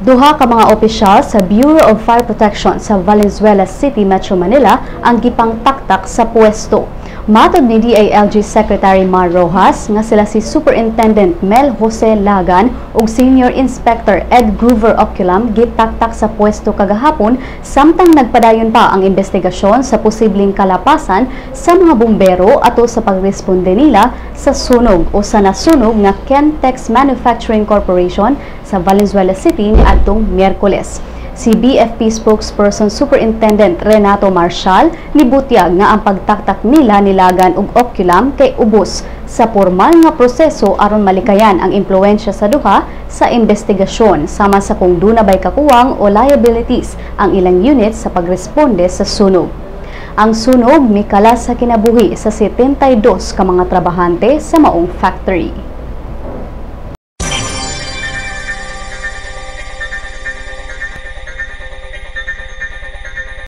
Duha ka mga opisyal sa Bureau of Fire Protection sa Valenzuela City, Metro Manila ang gipangtaktak sa pwesto. Matod ni DILG Secretary Mar Rojas nga sila si Superintendent Mel Jose Lagan ug Senior Inspector Ed Groover Oculam gitaktak sa pwesto kagahapon samtang nagpadayon pa ang investigasyon sa posibleng kalapasan sa mga bumbero ato sa pagresponde nila sa sunog o sa nasunog nga Kentex Manufacturing Corporation sa Valenzuela City niadtong Miyerkules. Si BFP spokesperson Superintendent Renato Marcial nibutyag nga ang pagtaktak nila ni Lagan ug Oculam kay ubos sa formal nga proseso aron malikayan ang impluwensya sa duha sa investigasyon sama sa kung dunay kakuwang o liabilities ang ilang unit sa pagresponde sa sunog. Ang sunog mikala sa kinabuhi sa 72 ka mga trabahante sa maong factory.